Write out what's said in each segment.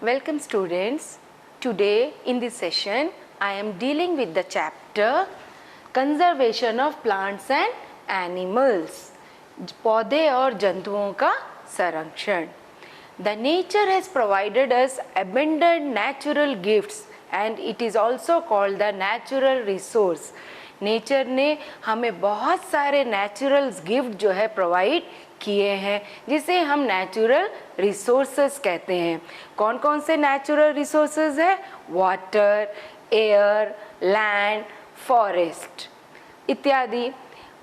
Welcome students. Today in this session I am dealing with the chapter Conservation of Plants and Animals. पौधे और जंतुओं का संरक्षण. The nature has provided us abundant natural gifts and it is also called the natural resource. Nature ने हमें बहुत सारे natural gift जो है प्रोवाइड किए हैं जिसे हम नेचुरल रिसोर्सेज कहते हैं. कौन कौन से नेचुरल रिसोर्सेज है? वाटर, एयर, लैंड, फॉरेस्ट इत्यादि.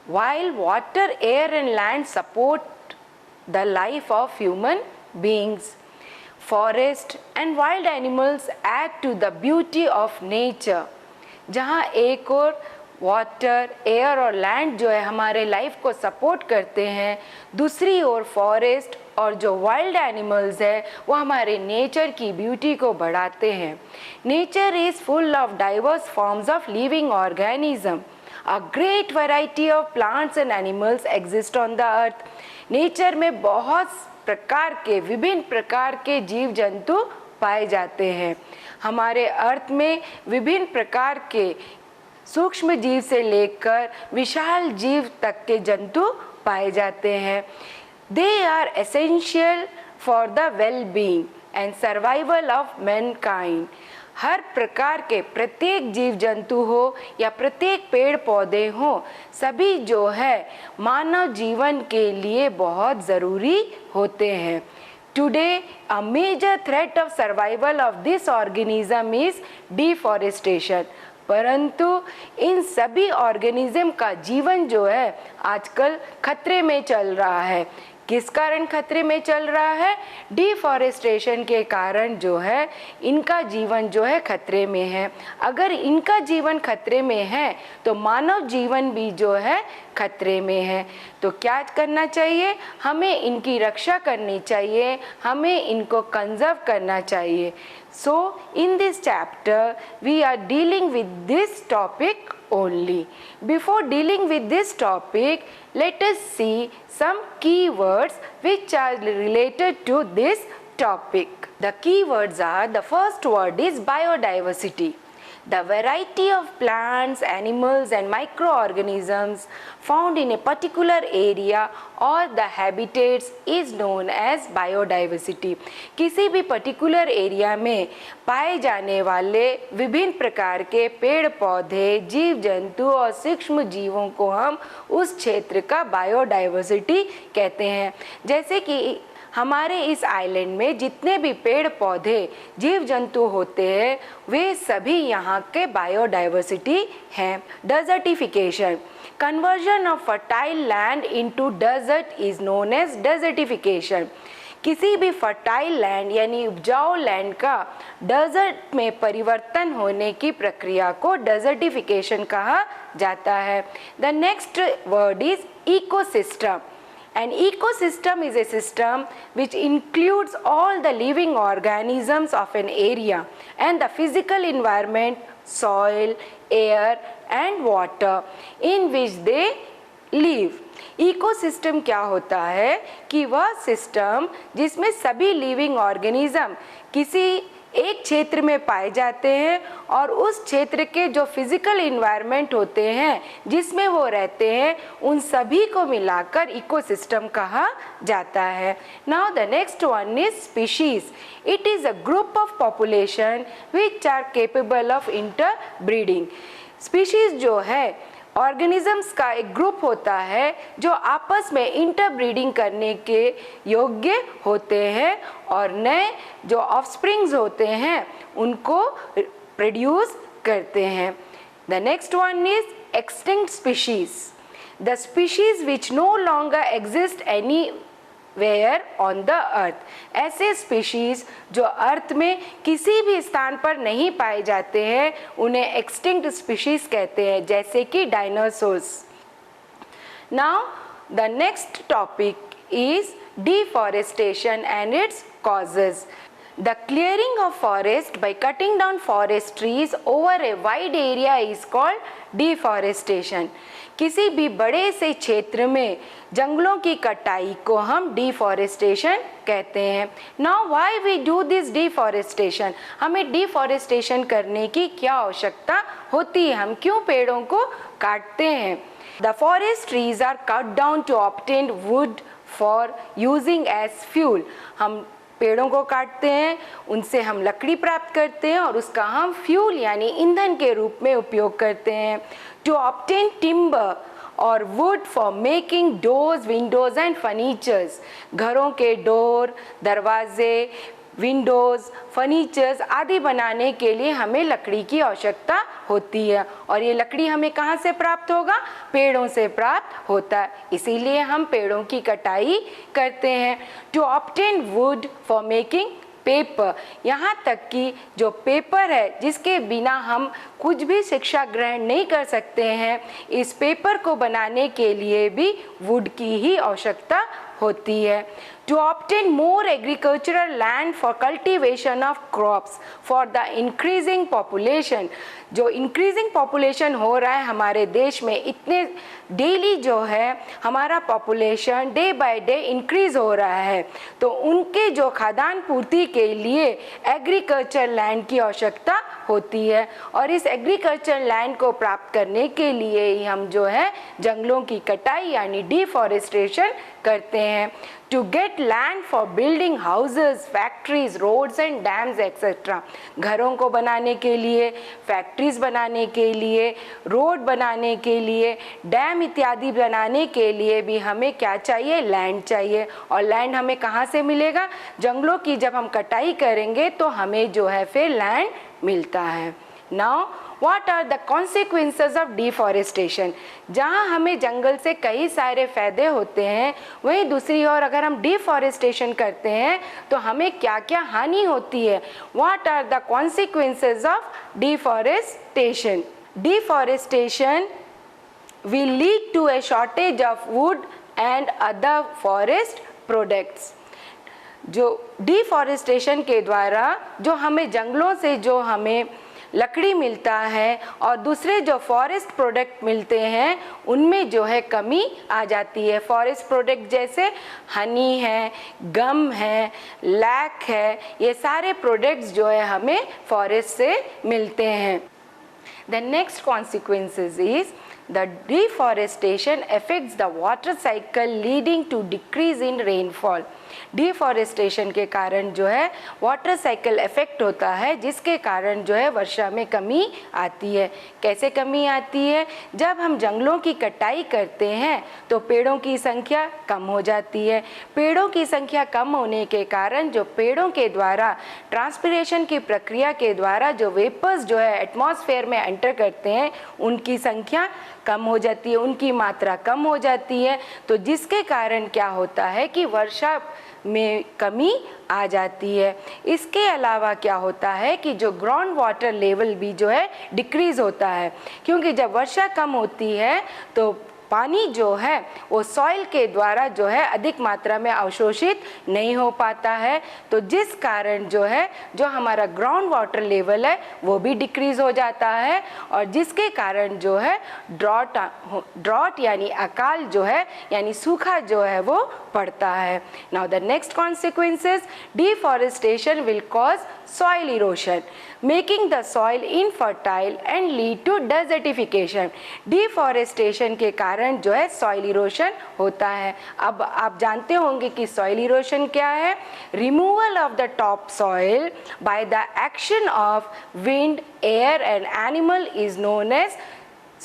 While water, air and land support the life of human beings, forest and wild animals add to the beauty of nature. जहाँ एक और वाटर, एयर और लैंड जो है हमारे लाइफ को सपोर्ट करते हैं, दूसरी ओर फॉरेस्ट और जो वाइल्ड एनिमल्स है वो हमारे नेचर की ब्यूटी को बढ़ाते हैं. Nature is full of diverse forms of living organism. A great variety of plants and animals exist on the earth. Nature में बहुत प्रकार के विभिन्न प्रकार के जीव जंतु पाए जाते हैं. हमारे अर्थ में विभिन्न प्रकार के सूक्ष्म जीव से लेकर विशाल जीव तक के जंतु पाए जाते हैं. They are essential for the well-being and survival of mankind. हर प्रकार के प्रत्येक जीव जंतु हो या प्रत्येक पेड़ पौधे हो, सभी जो है मानव जीवन के लिए बहुत ज़रूरी होते हैं. Today, a major threat of survival of this organism is deforestation. परंतु इन सभी ऑर्गेनिज्म का जीवन जो है आजकल खतरे में चल रहा है. किस कारण खतरे में चल रहा है? डिफॉरेस्टेशन के कारण जो है इनका जीवन जो है खतरे में है. अगर इनका जीवन खतरे में है तो मानव जीवन भी जो है खतरे में है. तो क्या करना चाहिए? हमें इनकी रक्षा करनी चाहिए, हमें इनको कंजर्व करना चाहिए. So in this chapter we are dealing with this topic only. Before dealing with this topic, let us see some keywords which are related to this topic. The keywords are, the first word is biodiversity. The variety of plants, animals and microorganisms found in a particular area or the habitats is known as biodiversity. किसी भी particular area में पाए जाने वाले विभिन्न प्रकार के पेड़ पौधे, जीव जंतु और सूक्ष्म जीवों को हम उस क्षेत्र का बायोडाइवर्सिटी कहते हैं. जैसे कि हमारे इस आइलैंड में जितने भी पेड़ पौधे जीव जंतु होते हैं वे सभी यहाँ के बायोडाइवर्सिटी हैं. Desertification, conversion of fertile land into desert is known as desertification. किसी भी फर्टाइल लैंड यानी उपजाऊ लैंड का डेजर्ट में परिवर्तन होने की प्रक्रिया को डेजर्टिफिकेशन कहा जाता है. The next word is ecosystem. An ecosystem is a system which includes all the living organisms of an area and the physical environment, soil, air and water in which they live. Ecosystem क्या होता है कि वह system जिसमें सभी living organism किसी एक क्षेत्र में पाए जाते हैं और उस क्षेत्र के जो फिजिकल इन्वायरमेंट होते हैं जिसमें वो रहते हैं उन सभी को मिलाकर इकोसिस्टम कहा जाता है. Now the next one is species. It is a group of population which are capable of interbreeding. Species जो है ऑर्गेनिजम्स का एक ग्रुप होता है जो आपस में इंटरब्रीडिंग करने के योग्य होते हैं और नए जो ऑफस्प्रिंग्स होते हैं उनको प्रोड्यूस करते हैं. The next one is extinct species. The species which no longer exist anywhere on the earth. ऐसे स्पीशीज जो अर्थ में किसी भी स्थान पर नहीं पाए जाते हैं उन्हें एक्सटिंक्ट स्पीशीज कहते हैं, जैसे कि dinosaurs. Now the next topic is deforestation and its causes. The clearing of forest by cutting down forest trees over a wide area is called deforestation. किसी भी बड़े से क्षेत्र में जंगलों की कटाई को हम डिफॉरेस्टेशन कहते हैं. Now why we do this deforestation? हमें डिफॉरेस्टेशन करने की क्या आवश्यकता होती है, हम क्यों पेड़ों को काटते हैं? The forest trees are cut down to obtain wood for using as fuel. हम पेड़ों को काटते हैं, उनसे हम लकड़ी प्राप्त करते हैं और उसका हम फ्यूल यानी ईंधन के रूप में उपयोग करते हैं. टू ऑब्टेन टिम्बर और would for making doors, Windows and furnitures. घरों के डोर, दरवाजे, विंडोज़, फर्नीचर्स आदि बनाने के लिए हमें लकड़ी की आवश्यकता होती है. और ये लकड़ी हमें कहाँ से प्राप्त होगा? पेड़ों से प्राप्त होता है. इसीलिए हम पेड़ों की कटाई करते हैं. To obtain wood for making paper, यहाँ तक कि जो पेपर है जिसके बिना हम कुछ भी शिक्षा ग्रहण नहीं कर सकते हैं, इस पेपर को बनाने के लिए भी वुड की ही आवश्यकता होती है. To obtain more agricultural land for cultivation of crops for the increasing population. जो increasing population हो रहा है हमारे देश में, इतने डेली जो है हमारा population day by day increase हो रहा है, तो उनके जो खाद्यान्न पूर्ति के लिए एग्रीकल्चर लैंड की आवश्यकता होती है. और इस एग्रीकल्चर लैंड को प्राप्त करने के लिए ही हम जो है जंगलों की कटाई यानी डिफॉरेस्टेशन करते हैं. To get land for building houses, factories, roads and dams etc. घरों को बनाने के लिए, फैक्ट्रीज बनाने के लिए, रोड बनाने के लिए, डैम इत्यादि बनाने के लिए भी हमें क्या चाहिए? लैंड चाहिए. और लैंड हमें कहाँ से मिलेगा? जंगलों की जब हम कटाई करेंगे तो हमें जो है फिर लैंड मिलता है. Now what are the consequences of deforestation? जहाँ हमें जंगल से कई सारे फायदे होते हैं, वहीं दूसरी ओर अगर हम डिफॉरेस्टेशन करते हैं तो हमें क्या क्या हानि होती है. What are the consequences of deforestation? Deforestation will lead to a shortage of wood and other forest products. जो डिफॉरेस्टेशन के द्वारा जो हमें जंगलों से जो हमें लकड़ी मिलता है और दूसरे जो फॉरेस्ट प्रोडक्ट मिलते हैं उनमें जो है कमी आ जाती है. फॉरेस्ट प्रोडक्ट जैसे हनी है, गम है, लैक है, ये सारे प्रोडक्ट्स जो है हमें फॉरेस्ट से मिलते हैं. The next consequences is the deforestation affects the water cycle leading to decrease in rainfall. Deforestation के कारण जो है वाटर साइकिल इफेक्ट होता है, जिसके कारण जो है वर्षा में कमी आती है. कैसे कमी आती है? जब हम जंगलों की कटाई करते हैं तो पेड़ों की संख्या कम हो जाती है. पेड़ों की संख्या कम होने के कारण जो पेड़ों के द्वारा ट्रांसपिरेशन की प्रक्रिया के द्वारा जो वेपर्स जो है एटमॉस्फेयर में एंटर करते हैं उनकी संख्या कम हो जाती है, उनकी मात्रा कम हो जाती है. तो जिसके कारण क्या होता है कि वर्षा में कमी आ जाती है. इसके अलावा क्या होता है कि जो ग्राउंड वाटर लेवल भी जो है डिक्रीज होता है, क्योंकि जब वर्षा कम होती है तो पानी जो है वो सॉइल के द्वारा जो है अधिक मात्रा में अवशोषित नहीं हो पाता है. तो जिस कारण जो है जो हमारा ग्राउंड वाटर लेवल है वो भी डिक्रीज हो जाता है और जिसके कारण जो है ड्रॉट यानी अकाल जो है यानी सूखा जो है वो पड़ता है. Now the next consequences, deforestation will cause soil erosion, making the soil infertile and lead to desertification. Deforestation के कारण जो है soil erosion होता है. अब आप जानते होंगे कि soil erosion क्या है? Removal of the top soil by the action of wind, air and animal is known as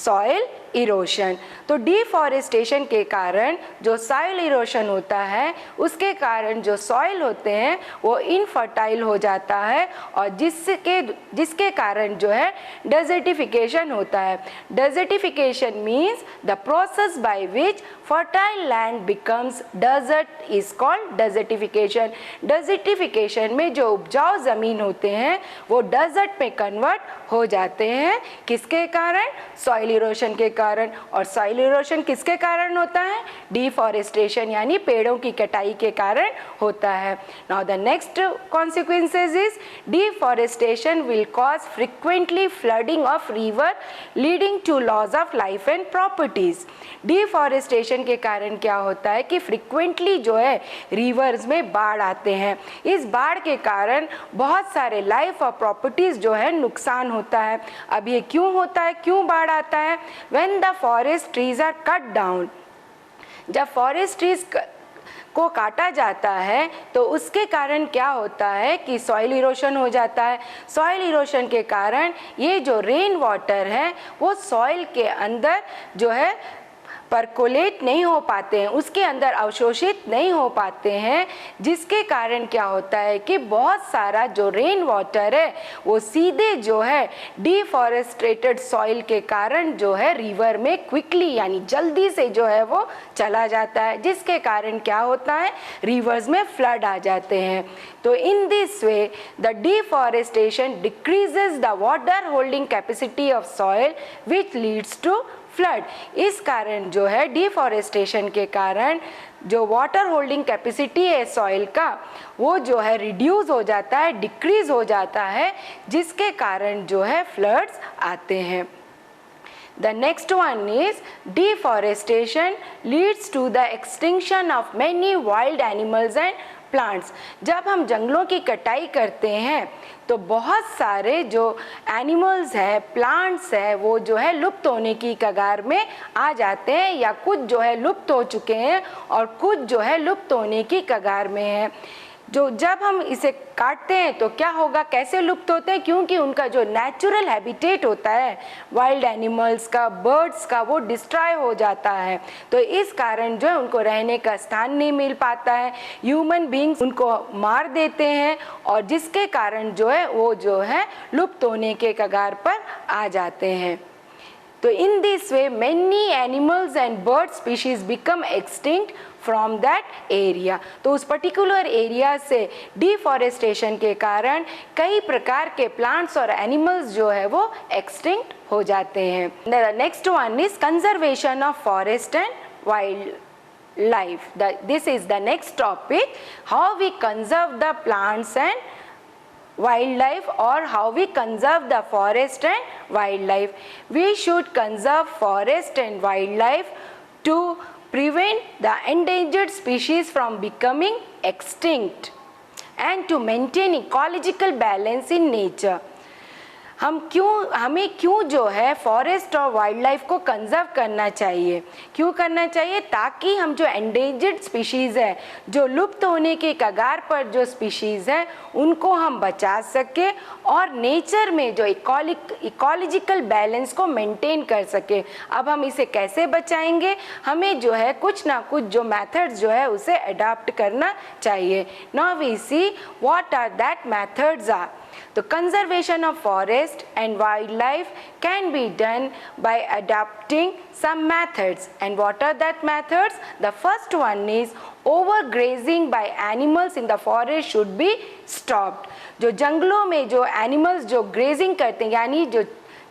soil erosion. तो डिफॉरेस्टेशन के कारण जो सॉइल इरोशन होता है उसके कारण जो सॉइल होते हैं वो इनफर्टाइल हो जाता है और जिसके कारण जो है डेजर्टिफिकेशन होता है. Desertification means the process by which fertile land becomes desert is called desertification. Desertification में जो उपजाऊ ज़मीन होते हैं वो डेजर्ट में कन्वर्ट हो जाते हैं. किसके कारण? सॉइल इरोशन के कारण. कारण, और सॉइल इरोशन किसके कारण होता है? डिफॉरेस्टेशन यानी पेड़ों की कटाई के कारण होता है। Now the next consequences is deforestation will cause frequently flooding of river leading to loss of life and properties. Deforestation के कारण क्या होता है कि फ्रीक्वेंटली जो है रिवर्स में बाढ़ आते हैं। इस बाढ़ के कारण बहुत सारे लाइफ और प्रॉपर्टीज जो है नुकसान होता है। अब ये क्यों होता है, क्यों बाढ़ आता है? When the forest trees are cut down, जब फॉरेस्ट ट्रीज को काटा जाता है तो उसके कारण क्या होता है कि सॉइल इरोशन हो जाता है। सॉइल इरोशन के कारण ये जो रेन वाटर है वो सॉइल के अंदर जो है परकोलेट नहीं हो पाते हैं, उसके अंदर अवशोषित नहीं हो पाते हैं, जिसके कारण क्या होता है कि बहुत सारा जो रेन वाटर है वो सीधे जो है डिफॉरेस्टेटेड सॉइल के कारण जो है रिवर में क्विकली यानी जल्दी से जो है वो चला जाता है, जिसके कारण क्या होता है रिवर्स में फ्लड आ जाते हैं। तो in this way the deforestation decreases the water holding capacity of soil which leads to flood. इस कारण जो है डिफॉरेस्टेशन के कारण जो वाटर होल्डिंग कैपेसिटी है सॉइल का वो जो है रिड्यूस हो जाता है, डिक्रीज हो जाता है, जिसके कारण जो है फ्लड्स आते हैं। The next one is deforestation leads to the extinction of many wild animals and plants। जब हम जंगलों की कटाई करते हैं तो बहुत सारे जो एनिमल्स है, प्लांट्स है, वो जो है लुप्त होने की कगार में आ जाते हैं, या कुछ जो है लुप्त हो चुके हैं और कुछ जो है लुप्त होने की कगार में है। जो जब हम इसे काटते हैं तो क्या होगा, कैसे लुप्त होते हैं? क्योंकि उनका जो नेचुरल हैबिटेट होता है वाइल्ड एनिमल्स का, बर्ड्स का, वो डिस्ट्रॉय हो जाता है। तो इस कारण जो है उनको रहने का स्थान नहीं मिल पाता है, ह्यूमन बीइंग्स उनको मार देते हैं, और जिसके कारण जो है वो जो है लुप्त होने के कगार पर आ जाते हैं। तो in this way many animals and bird species become extinct from that area. तो उस पर्टिकुलर एरिया से डिफॉरेस्टेशन के कारण कई प्रकार के प्लांट्स और एनिमल्स जो है वो एक्सटिंक्ट हो जाते हैं। The next one is conservation of forest and wildlife. This is the next topic, how we conserve the plants and wildlife or how we conserve the forest and wildlife. We should conserve forest and wildlife to prevent the endangered species from becoming extinct and to maintain ecological balance in nature. हमें क्यों जो है forest और wild life को conserve करना चाहिए? क्यों करना चाहिए? ताकि हम जो एंडेंजर्ड स्पीशीज़ है, जो लुप्त होने के कगार पर जो स्पीशीज़ है, उनको हम बचा सके और नेचर में जो इकोलॉजिकल बैलेंस को मेंटेन कर सके। अब हम इसे कैसे बचाएंगे? हमें जो है कुछ ना कुछ जो मेथड्स जो है उसे अडॉप्ट करना चाहिए। Now we see what are that methods are. The conservation of forest and wildlife can be done by adopting some methods. And what are that methods? The first one is overgrazing by animals in the forest should be stopped. जो जंगलों में जो animals जो grazing करते हैं यानी जो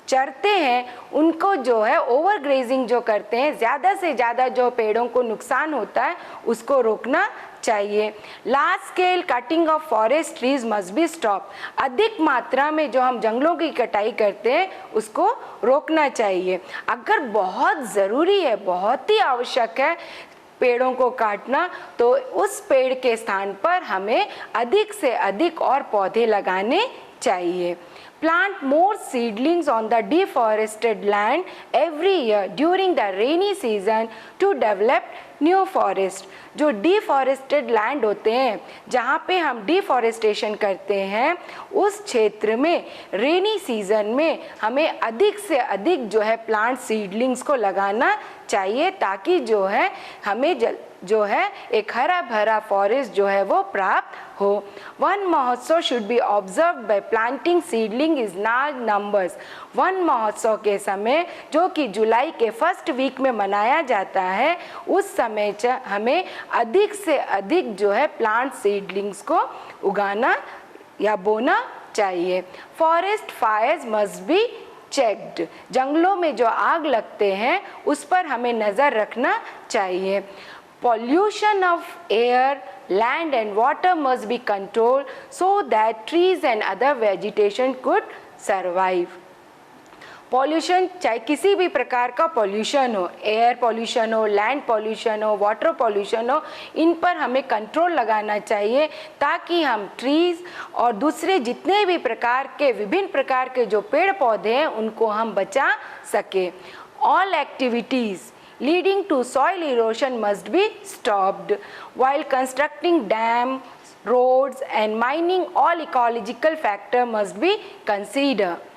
चरते हैं, उनको जो है ओवर ग्रेजिंग जो करते हैं, ज़्यादा से ज़्यादा जो पेड़ों को नुकसान होता है उसको रोकना चाहिए। Large scale cutting of forest trees must be stop. अधिक मात्रा में जो हम जंगलों की कटाई करते हैं उसको रोकना चाहिए। अगर बहुत ज़रूरी है, बहुत ही आवश्यक है पेड़ों को काटना, तो उस पेड़ के स्थान पर हमें अधिक से अधिक और पौधे लगाने चाहिए। Plant more seedlings on the deforested land every year during the rainy season to develop new forest। जो डिफॉरेस्टेड लैंड होते हैं, जहाँ पे हम डिफॉरेस्टेशन करते हैं, उस क्षेत्र में रेनी सीजन में हमें अधिक से अधिक जो है प्लांट सीडलिंग्स को लगाना चाहिए, ताकि जो है हमें जो है एक हरा भरा फॉरेस्ट जो है वो प्राप्त हो। वन महोत्सव should be observe by planting seedling is large numbers. One महोत्सव के समय जो कि जुलाई के फर्स्ट वीक में मनाया जाता है, उस समय हमें अधिक से अधिक जो है प्लांट सीडलिंग्स को उगाना या बोना चाहिए। Forest fires must be checked. जंगलों में जो आग लगते हैं उस पर हमें नज़र रखना चाहिए. Pollution of air, land and water must be controlled so that trees and other vegetation could survive. Pollution चाहे किसी भी प्रकार का पॉल्यूशन हो, एयर पॉल्यूशन हो, लैंड पॉल्यूशन हो, वाटर पॉल्यूशन हो, इन पर हमें कंट्रोल लगाना चाहिए ताकि हम ट्रीज़ और दूसरे जितने भी प्रकार के विभिन्न प्रकार के जो पेड़ पौधे हैं उनको हम बचा सके. All activities leading to soil erosion must be stopped. While constructing dam, roads and mining, all ecological factor must be considered.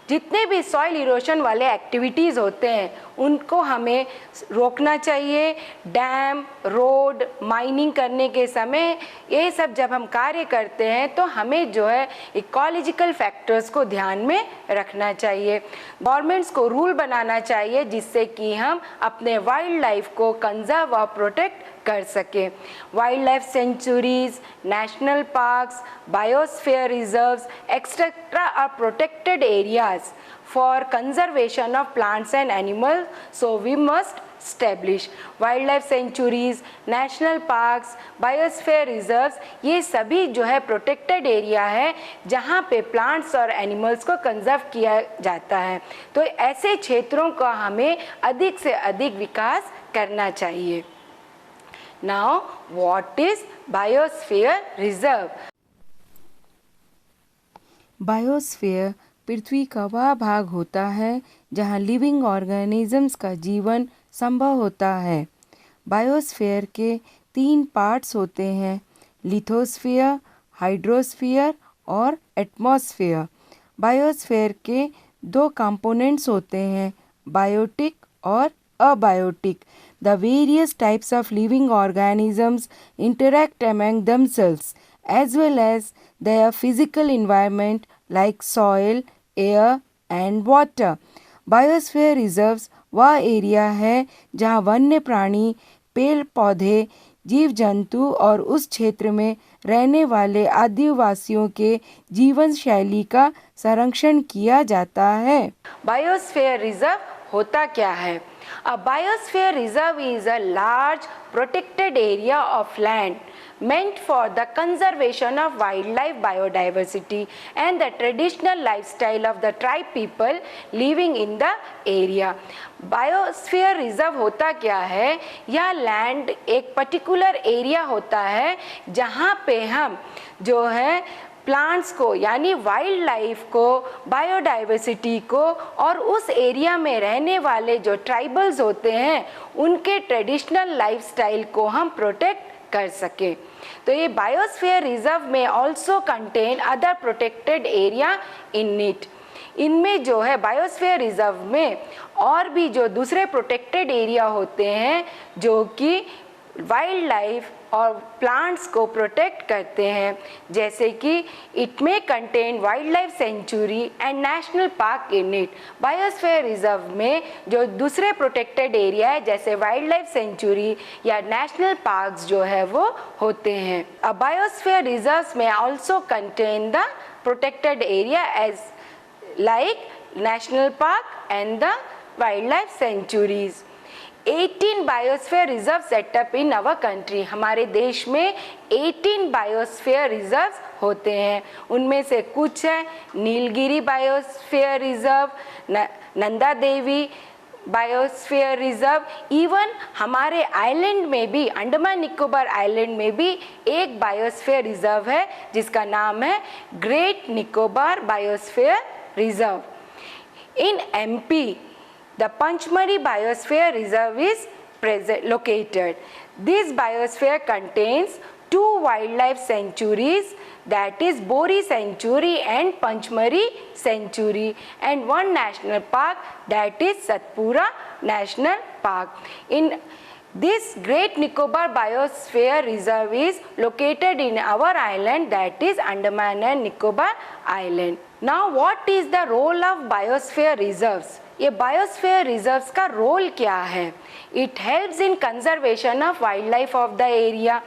जितने भी सॉइल इरोशन वाले एक्टिविटीज़ होते हैं उनको हमें रोकना चाहिए. डैम, रोड, माइनिंग करने के समय ये सब जब हम कार्य करते हैं तो हमें जो है इकोलॉजिकल फैक्टर्स को ध्यान में रखना चाहिए. गवर्नमेंट्स को रूल बनाना चाहिए जिससे कि हम अपने वाइल्ड लाइफ को कंजर्व और प्रोटेक्ट कर सके. Wildlife sanctuaries, national parks, biosphere reserves etcetera are protected areas for conservation of plants and animals, so we must establish. Wildlife sanctuaries, national parks, biosphere reserves, ये सभी जो है protected area है जहाँ पे प्लांट्स और एनिमल्स को conserve किया जाता है. तो ऐसे क्षेत्रों का हमें अधिक से अधिक विकास करना चाहिए. Now, what is biosphere reserve? Biosphere पृथ्वी का वह भाग होता है जहाँ लिविंग ऑर्गेनिजम्स का जीवन संभव होता है. बायोस्फीयर के 3 पार्ट्स होते हैं, लिथोस्फीयर, हाइड्रोस्फीयर और एटमॉस्फेयर. बायोस्फीयर के 2 कंपोनेंट्स होते हैं, बायोटिक और abiotic. The various types of living organisms interact among themselves as well as their physical environment like soil, air and water. Biosphere reserves वह area है जहाँ वन्य प्राणी, पेड़ पौधे, जीव जंतु और उस क्षेत्र में रहने वाले आदिवासियों के जीवन शैली का संरक्षण किया जाता है. बायोस्फीयर रिजर्व होता क्या है? A biosphere reserve is a large protected area of land meant for the conservation of wildlife biodiversity and the traditional lifestyle of the tribe people living in the area. Biosphere reserve होता क्या है? यह land एक particular area होता है जहाँ पे हम जो है प्लांट्स को यानी वाइल्ड लाइफ को, बायोडाइवर्सिटी को और उस एरिया में रहने वाले जो ट्राइबल्स होते हैं उनके ट्रेडिशनल लाइफस्टाइल को हम प्रोटेक्ट कर सके. तो ये बायोस्फीयर रिजर्व में also contain other protected area in it. इनमें जो है बायोस्फीयर रिजर्व में और भी जो दूसरे प्रोटेक्टेड एरिया होते हैं जो कि वाइल्ड लाइफ और प्लांट्स को प्रोटेक्ट करते हैं, जैसे कि इट में contain wildlife sanctuary and national park in it. Biosphere reserve में जो दूसरे प्रोटेक्टेड एरिया है जैसे वाइल्ड लाइफ सेंचुरी या नेशनल पार्क्स जो है वो होते हैं. बायोस्फीयर रिजर्व्स में also contain the protected area as like national park and the wildlife sanctuaries. 18 biosphere reserve set up in our country. हमारे देश में 18 बायोस्फीयर रिजर्व होते हैं. उनमें से कुछ है Nilgiri biosphere reserve, Nanda Devi biosphere reserve. Even हमारे आइलैंड में भी, अंडमान निकोबार आइलैंड में भी एक बायोस्फीयर रिजर्व है जिसका नाम है great Nicobar biosphere reserve. In MP, the Panchmari Biosphere Reserve is located. This biosphere contains 2 wildlife sanctuaries, that is Bori Sanctuary and Panchmari Sanctuary, and 1 national park, that is Satpura National Park. In this Great Nicobar Biosphere Reserve is located in our island, that is Andaman and Nicobar Island. Now what is the role of biosphere reserves? ये biosphere reserves का role क्या है? It helps in conservation of wild life of the area.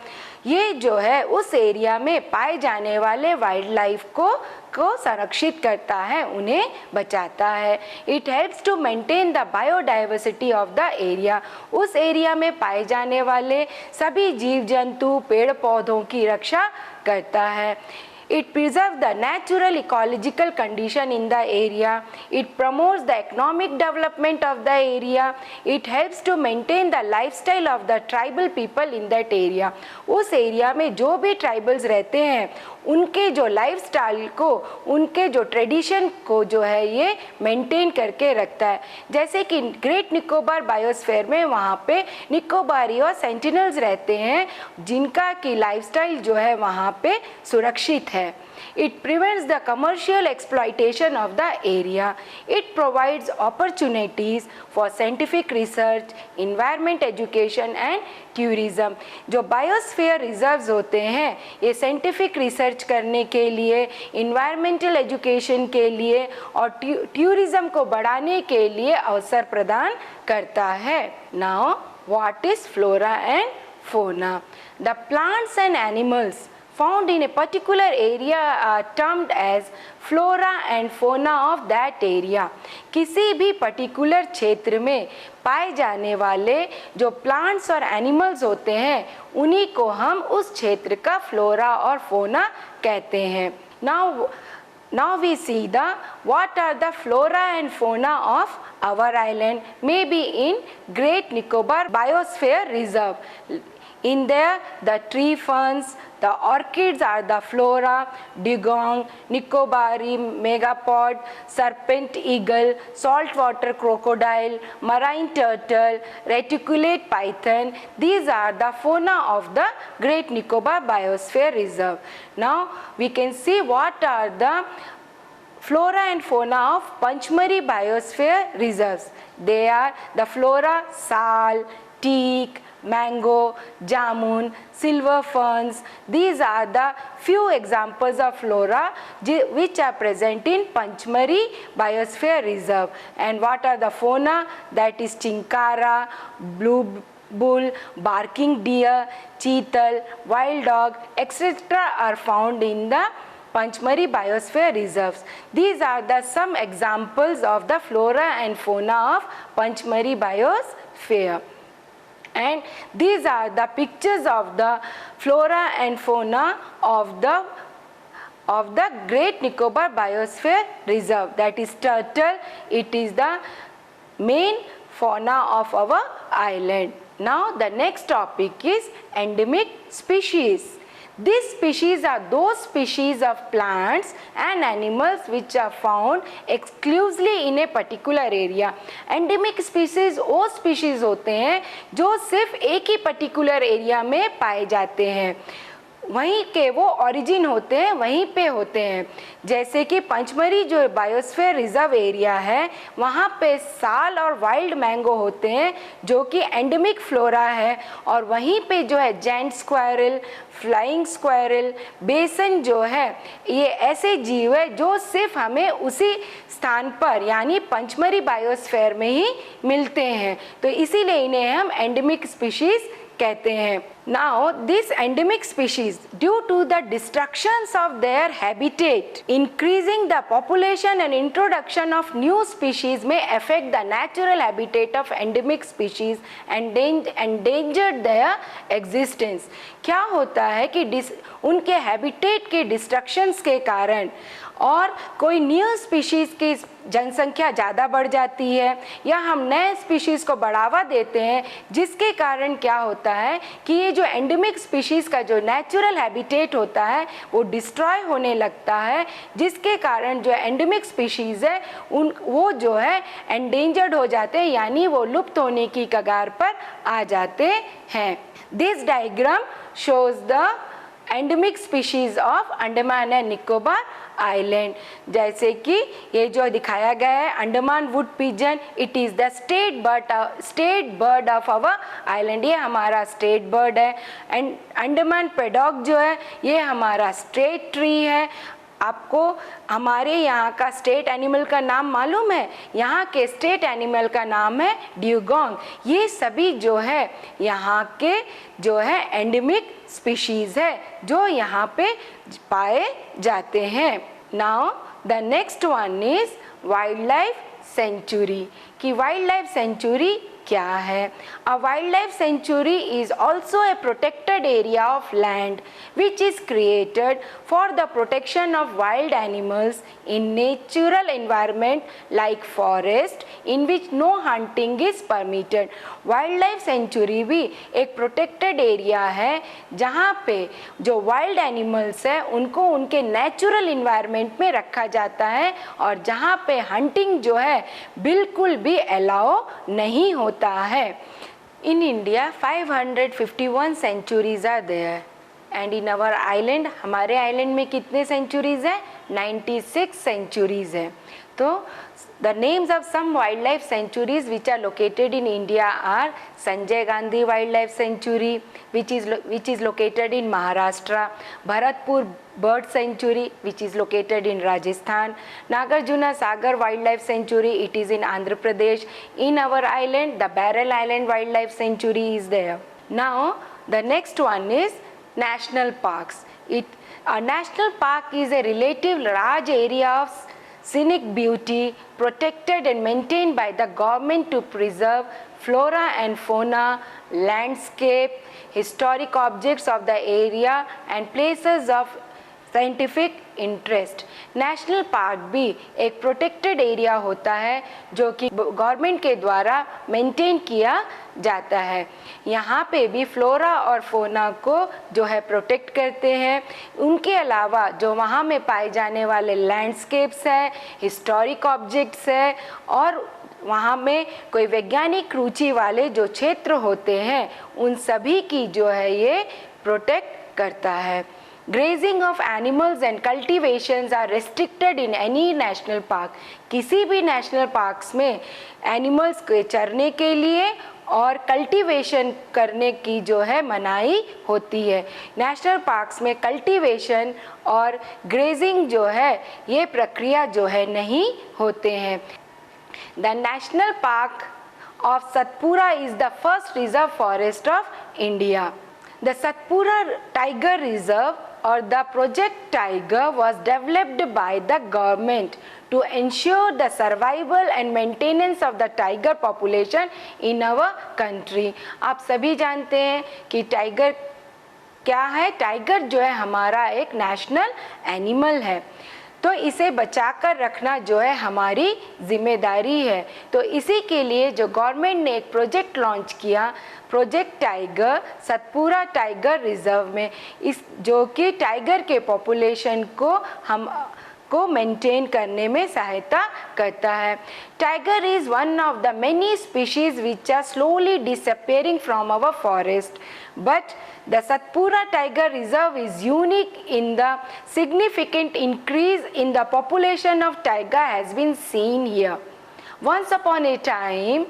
ये जो है उस area में पाए जाने वाले वाइल्ड लाइफ को संरक्षित करता है, उन्हें बचाता है। It helps to maintain the biodiversity of the area. उस एरिया में पाए जाने वाले सभी जीव जंतु पेड़ पौधों की रक्षा करता है। It preserves the natural ecological condition in the area. It promotes the economic development of the area. It helps to maintain the lifestyle of the tribal people in that area. उस एरिया में जो भी tribals रहते हैं उनके जो lifestyle को, उनके जो ट्रेडिशन को जो है ये मेंटेन करके रखता है। जैसे कि ग्रेट निकोबार बायोस्फीयर में वहाँ पे निकोबारी और सेंटिनल्स रहते हैं जिनका की लाइफस्टाइल जो है वहाँ पे सुरक्षित है। It prevents the commercial exploitation of the area. It provides opportunities for scientific research, environment education and tourism. जो बायोस्फीयर रिजर्व्स होते हैं ये साइंटिफिक रिसर्च करने के लिए, इन्वायरमेंटल एजुकेशन के लिए और टूरिज्म को बढ़ाने के लिए अवसर प्रदान करता है। Now, what is flora and fauna? The plants and animals found in a particular area are termed as flora and fauna of that area. किसी भी पर्टिकुलर क्षेत्र में पाए जाने वाले जो प्लांट्स और एनिमल्स होते हैं उन्हीं को हम उस क्षेत्र का फ्लोरा और फोना कहते हैं। Now we see what are the flora and fauna of our island, maybe in Great Nicobar Biosphere Reserve. In there, the tree ferns, the orchids are the flora, dugong, Nicobari megapod, serpent eagle, saltwater crocodile, marine turtle, reticulate python. These are the fauna of the Great Nicobar Biosphere Reserve. Now, we can see what are the flora and fauna of Panchmari Biosphere Reserves. They are the flora sal, teak, mango, jamun, silver ferns. These are the few examples of flora which are present in Panchmari Biosphere Reserve. And what are the fauna? That is chinkara, blue bull, barking deer, cheetal, wild dog, etc. are found in the Panchmari Biosphere Reserves. These are the some examples of the flora and fauna of Panchmari Biosphere. And these are the pictures of the flora and fauna of the Great Nicobar Biosphere Reserve. That is turtle. It is the main fauna of our island. Now the next topic is endemic species. These species are those species of plants and animals which are found exclusively in a particular area. Endemic species वो species होते हैं जो सिर्फ एक ही particular area में पाए जाते हैं, वहीं के वो ओरिजिन होते हैं, वहीं पे होते हैं। जैसे कि पंचमरी जो बायोस्फीयर रिजर्व एरिया है वहाँ पे साल और वाइल्ड मैंगो होते हैं जो कि एंडेमिक फ्लोरा है, और वहीं पे जो है जेंट स्क्वायरल, फ्लाइंग स्क्वायरल, बेसन जो है ये ऐसे जीव है जो सिर्फ हमें उसी स्थान पर यानी पंचमरी बायोस्फीयर में ही मिलते हैं, तो इसीलिए इन्हें हम एंडेमिक स्पीशीज कहते हैं। Now this endemic species, due to the destructions of their habitat, increasing the population and introduction of new species may affect the natural habitat of endemic species and endanger their existence. क्या होता है कि उनके habitat के destructions के कारण और कोई न्यू स्पीशीज़ की जनसंख्या ज़्यादा बढ़ जाती है या हम नए स्पीशीज़ को बढ़ावा देते हैं, जिसके कारण क्या होता है कि ये जो एंडेमिक स्पीशीज़ का जो नेचुरल हैबिटेट होता है वो डिस्ट्रॉय होने लगता है, जिसके कारण जो एंडेमिक स्पीशीज़ है वो जो है एंडेंजर्ड हो जाते हैं, यानी वो लुप्त होने की कगार पर आ जाते हैं। This diagram shows the endemic species of Andaman and Nicobar island. जैसे कि ये जो दिखाया गया है Andaman wood pigeon, it is the state bird of our island, ये हमारा स्टेट बर्ड है। एंड अंडमान पेडॉग जो है ये हमारा स्टेट ट्री है। आपको हमारे यहाँ का स्टेट एनिमल का नाम मालूम है? यहाँ के स्टेट एनिमल का नाम है ड्यूगोंग। ये सभी जो है यहाँ के जो है एंडेमिक स्पीशीज है जो यहाँ पे पाए जाते हैं। Now the next one is wildlife sanctuary. कि वाइल्ड लाइफ सेंचुरी क्या है? A wildlife sanctuary is also a protected area of land which is created for the protection of wild animals in natural environment like forest in which no hunting is permitted। Wild life sanctuary भी एक protected area है जहाँ पे जो wild animals है उनको उनके natural environment में रखा जाता है और जहाँ पे हंटिंग जो है बिल्कुल भी अलाउ नहीं होता है। In India 551 sanctuaries are there and in our island, हमारे आइलैंड में कितने सेंचुरीज हैं? 96 सेंचुरीज हैं। तो the names of some wildlife sanctuaries which are located in India are Sanjay Gandhi wildlife sanctuary which is located in Maharashtra, Bharatpur bird sanctuary which is located in Rajasthan, Nagarjuna Sagar wildlife sanctuary, it is in Andhra Pradesh. In our island, the Barrel Island wildlife sanctuary is there. Now the next one is national parks. A national park is a relative large area of scenic beauty protected and maintained by the government to preserve flora and fauna, landscape, historic objects of the area and places of scientific interest. National park भी एक protected area होता है जो कि government के द्वारा maintain किया जाता है। यहाँ पे भी फ्लोरा और फोना को जो है प्रोटेक्ट करते हैं। उनके अलावा जो वहाँ में पाए जाने वाले लैंडस्केप्स है, हिस्टोरिक ऑब्जेक्ट्स है और वहाँ में कोई वैज्ञानिक रुचि वाले जो क्षेत्र होते हैं उन सभी की जो है ये प्रोटेक्ट करता है। Grazing of animals and cultivations are restricted in any national park। किसी भी नेशनल पार्क्स में एनिमल्स के चरने के लिए और कल्टीवेशन करने की जो है मनाही होती है। नेशनल पार्क्स में कल्टीवेशन और ग्रेजिंग जो है ये प्रक्रिया जो है नहीं होते हैं। The national park of Satpura is the first reserve forest of India. The Satpura tiger reserve or the project Tiger was developed by the government to ensure the survival and maintenance of the tiger population in our country। आप सभी जानते हैं कि tiger क्या है? Tiger जो है हमारा एक नेशनल एनिमल है, तो इसे बचाकर रखना जो है हमारी जिम्मेदारी है। तो इसी के लिए जो गवर्नमेंट ने एक प्रोजेक्ट लॉन्च किया, project tiger Satpura tiger reserve में, इस जो कि टाइगर के पॉपुलेशन को मेंटेन करने में सहायता करता है। Tiger is one of the many species which are slowly disappearing from our forest, but the Satpura Tiger Reserve is unique in the significant increase in the population of tiger has been seen here. Once upon a time,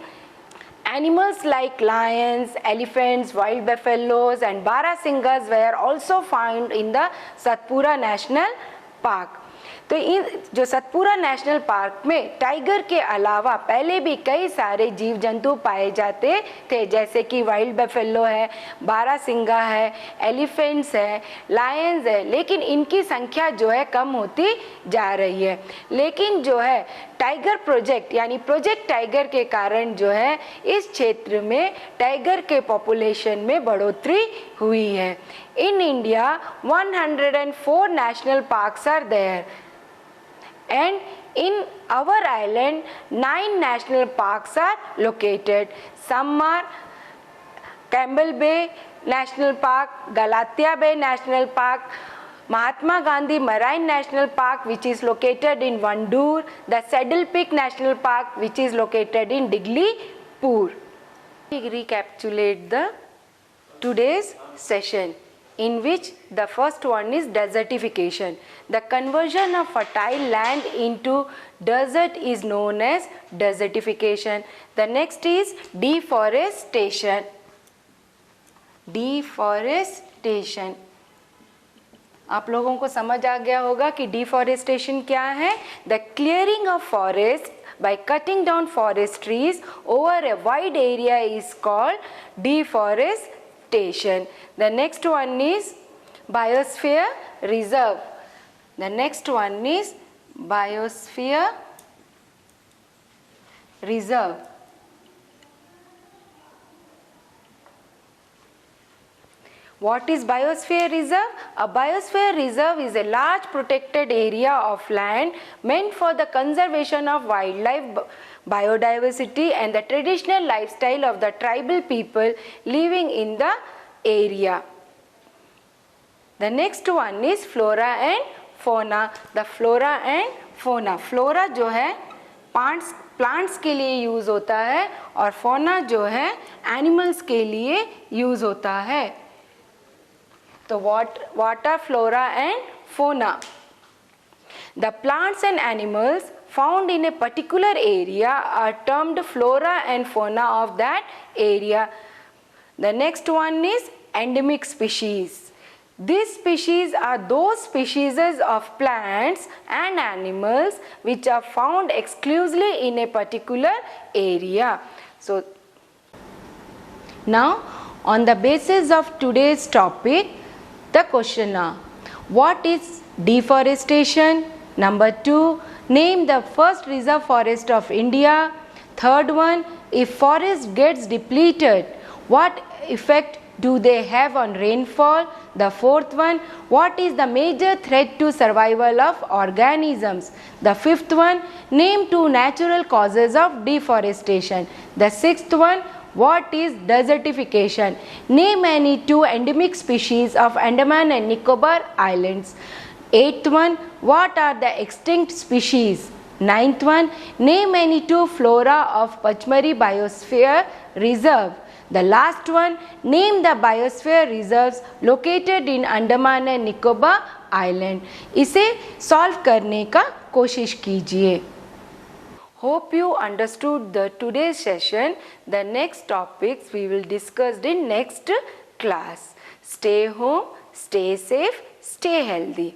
animals like lions, elephants, wild buffaloes and barasingas were also found in the Satpura National Park। तो इन जो Satpura national park में tiger के अलावा पहले भी कई सारे जीव जंतु पाए जाते थे, जैसे कि वाइल्ड बफेलो है, बारासिंगा है, एलिफेंट्स है, लायंस है, लेकिन इनकी संख्या जो है कम होती जा रही है। लेकिन जो है टाइगर प्रोजेक्ट यानी प्रोजेक्ट टाइगर के कारण जो है इस क्षेत्र में टाइगर के पॉपुलेशन में बढ़ोतरी हुई है। In India 104 national parks are there and in our island 9 national parks are located. Some are Campbell Bay National Park, Galathea Bay National Park, Mahatma Gandhi Marine National Park which is located in Vandoor, the Saddle Peak National Park which is located in Diglipur. We recapitulate the today's session, in which the first one is desertification. The conversion of fertile land into desert is known as desertification. The next is deforestation. Deforestation. आप लोगों को समझ आ गया होगा कि deforestation क्या है. The clearing of forest by cutting down forest trees over a wide area is called deforestation. The next one is biosphere reserve. The next one is biosphere reserve. What is biosphere reserve? A biosphere reserve is a large protected area of land meant for the conservation of wildlife, biodiversity and the traditional lifestyle of the tribal people living in the area. The next one is flora and fauna. The flora and fauna. Flora जो है plants के लिए use होता है और fauna जो है animals के लिए यूज़ होता है. So what are flora and fauna? The plants and animals found in a particular area are termed flora and fauna of that area. The next one is endemic species. These species are those species of plants and animals which are found exclusively in a particular area. So now on the basis of today's topic, the question are, what is deforestation? Number 2, name the first reserve forest of India. Third one, if forest gets depleted, what effect do they have on rainfall? The fourth one, what is the major threat to survival of organisms? The fifth one, name 2 natural causes of deforestation. The sixth one, what is desertification? Name any 2 endemic species of Andaman and Nicobar Islands. Eighth one, what are the extinct species? Ninth one, name any 2 flora of Pachmari Biosphere Reserve. The last one, name the biosphere reserves located in Andaman and Nicobar Island. इसे solve करने का कोशिश कीजिए. Hope you understood the today's session. The next topics we will discuss in next class. Stay home, stay safe, stay healthy.